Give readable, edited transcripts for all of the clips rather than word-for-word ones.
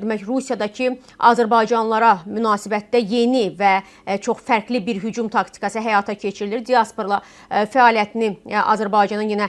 demək Rusiyadakı Azərbaycanlılara münasibətdə yeni və çox fərqli bir hücum taktikası həyata keçirilir. Diaspora fəaliyyətini Azərbaycanın yenə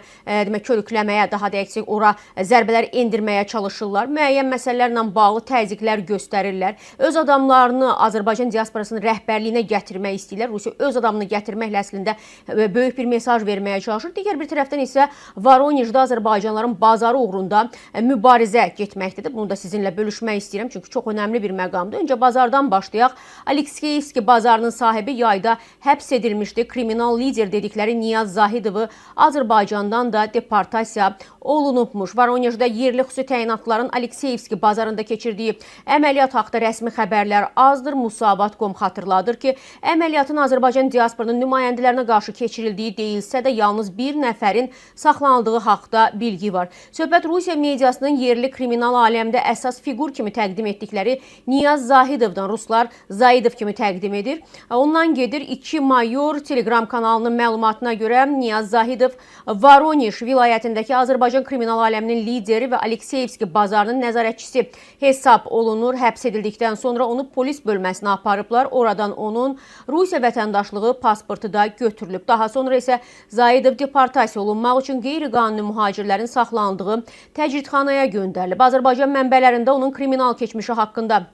demək körükləməyə, daha dəqiq ora zərbələr endirməyə çalışırlar. Müəyyən məsələlərlə bağlı təzyiqlər göstərirlər. Öz adamlarını Azərbaycan diasporasının rəhbərliyinə gətirmək istəyirlər. Rusiya öz adamını gətirməklə əslində böyük bir mesaj verməyə çalışır. Digər bir tərəfdən isə Voronejdə Azərbaycanlıların bazarı uğrunda mübarizə getməkdədir. Bunu da sizinlə bölüşmək istəyirəm, çünki çox önəmli bir məqamdır. Öncə bazardan başlayaq. Alekseyevski bazarının sahibi yayda həbs edilmişdi. Kriminal lider dedikləri Niyaz Zahidovu Azərbaycandan da deportasiya olunubmuş. Voronejdə yerli xüsusi təyinatların Alekseyevski bazarında keçirdiyi əməliyyat haqda rəsmi xəbərlər azdır. Musavat.com xatırladır ki, əməliyyatın Azərbaycan diasporunun nümayəndələrinə qarşı keçirildiyi deyilsə də yalnız bir nəfərin saxlanıldığı haqda bilgi var. Söhbət Rusiya mediasının yerli kriminal aləmdə əsas fiqur kimi təqdim etdikləri Niyaz Zahidovdan, ruslar Zaidov kimi təqdim edir. Ondan gedir 2 mayor Telegram kanalının məlumatına görə Niyaz Zahidov Voronej vilayətindəki Azərbaycan kriminal aləminin lideri və Alekseyevski bazarının nəzarətçisi hesab olunur. Həbs edildikdən sonra onu polis bölməsinə aparıblar. Oradan onun Rusiya vətəndaşlığı pasportu da götürülüb. Daha sonra isə Zaidov deportasiya olunmaq üçün qeyri-qanuni mühacirlərin saxlandığı təcridxanaya göndərilib. Azərbaycan mənbələrində onun kriminal keçmişi haqqında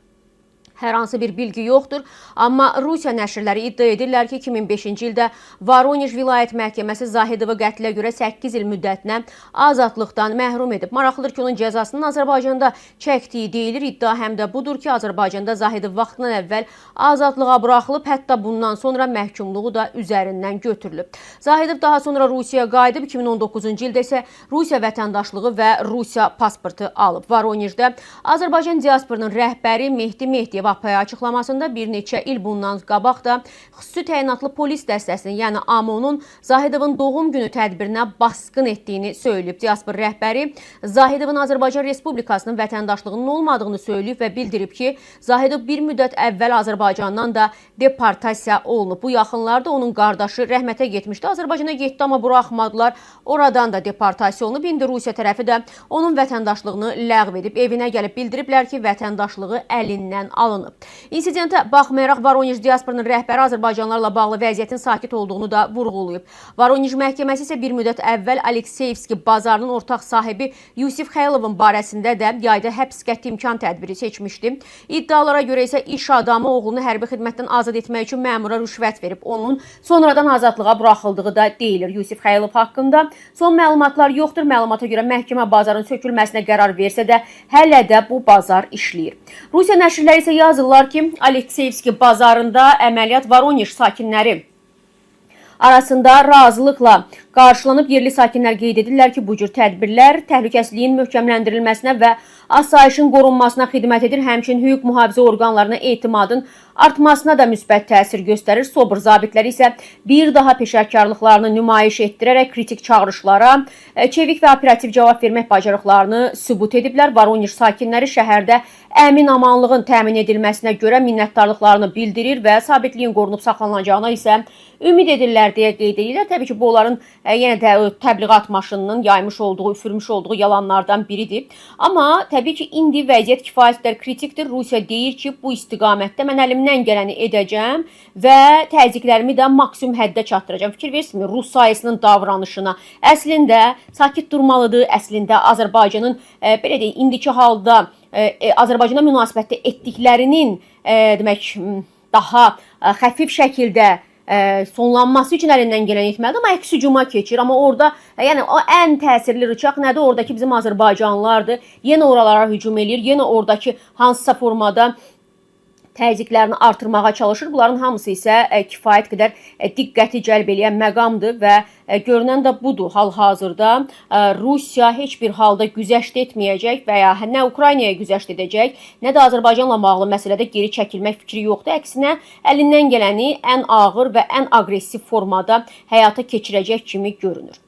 hər hansı bir bilgi yoxdur. Amma Rusiya nəşrləri iddia edirlər ki, 2005-ci ildə Voronej vilayət məhkəməsi Zahidovu qətlə görə 8 il müddətinə azadlıqdan məhrum edib. Maraqlıdır ki, onun cəzasının Azərbaycanda çəkdiyi deyilir. İddia həm də budur ki, Azərbaycanda Zahidov vaxtından əvvəl azadlığa buraxılıb, hətta bundan sonra məhkumluğu da üzərindən götürülüb. Zahidov daha sonra Rusiyaya qayıdıb, 2019-cu ildə isə Rusiya vətəndaşlığı və Rusiya pasportu alıb. Voronejdə Azərbaycan diasporunun rəhbəri Mehdi Mehdiyev APA açıqlamasında bir neçə il bundan qabaq da xüsusi təyinatlı polis dəstəsinin, yəni AMON-un Zahidovun doğum günü tədbirinə basqın etdiyini söyləyib. Diaspor rəhbəri Zahidovun Azərbaycan Respublikasının vətəndaşlığının olmadığını söyləyib və bildirib ki, Zahidov bir müddət əvvəl Azərbaycandan da deportasiya olunub. Bu yaxınlarda onun qardaşı rəhmətə getmişdi. Azərbaycana getdi, amma buraxmadılar. Oradan da deportasiya olunub. İndi Rusiya tərəfi də onun vətəndaşlığını ləğv edib. Evinə gəlib bildiriblər ki, vətəndaşlığı əlindən alınıb. İnsidentə baxmayaraq Voronej diasporunun rəhbəri Azərbaycanlılarla bağlı vəziyyətin sakit olduğunu da vurğulayıb. Voronej məhkəməsi isə bir müddət əvvəl Alekseyevski bazarının ortaq sahibi Yusif Xəylovun barəsində də yayda həbs qəti imkan tədbiri seçmişdi. İddialara görə isə iş adamı oğlunu hərbi xidmətdən azad etmək üçün məmura rüşvət verib. Onun sonradan azadlığa buraxıldığı da deyilir. Yusif Xəylov haqqında son məlumatlar yoxdur. Məlumata görə məhkəmə bazarın sökülməsinə qərar versə də hələ də bu bazar işləyir. Rusiya nəşrləri isə yazırlar ki, Alekseyevski bazarında əməliyyat Voronej sakinləri arasında razılıqla qarşılanıb. Yerli sakinlər qeyd edirlər ki, bu cür tədbirlər təhlükəsizliyin möhkəmləndirilməsinə və asayişin qorunmasına xidmət edir. Həmçinin hüquq mühafizə orqanlarına etimadın artmasına da müsbət təsir göstərir. Sobr zabitləri isə bir daha peşəkarlıqlarını nümayiş etdirərək kritik çağırışlara çevik və operativ cavab vermək bacarıqlarını sübut ediblər. Voronej sakinləri şəhərdə əmin amanlığın təmin edilməsinə görə minnətdarlıqlarını bildirir və sabitliyin qorunub saxlanılacağına isə ümid edirlər deyə qeyd edirlər. Təbii ki, bu onların yenə də təbliğat maşınının yaymış olduğu, üfürmüş olduğu yalanlardan biridir. Amma təbii ki, indi vəziyyət kifayət qədər kritikdir. Rusiya deyir ki, bu istiqamətdə mən əlimdən gələni edəcəm və təzyiqlərimi də maksimum həddə çatdıracağam. Fikir versiniz, Rus sayısının davranışına. Əslində sakit durmalıdır. Əslində Azərbaycanın belə deyək, indiki halda Azərbaycana münasibətdə etdiklərinin demək daha xəfif şəkildə sonlanması üçün əlindən gələn etməlidir, amma əks hücuma keçir. Amma orada yəni o ən təsirli rıçaq nədir? Oradakı bizim Azərbaycanlılardır. Yenə oralara hücum eləyir. Yenə oradakı hansısa formada təzyiqlərini artırmağa çalışır. Bunların hamısı isə kifayət qədər diqqəti cəlb edən məqamdır və görünən də budur. Hal-hazırda Rusiya heç bir halda güzəşt etməyəcək və ya nə Ukraynaya güzəşt edəcək, nə də Azərbaycanla bağlı məsələdə geri çəkilmək fikri yoxdur. Əksinə, əlindən gələni ən ağır və ən aqressiv formada həyata keçirəcək kimi görünür.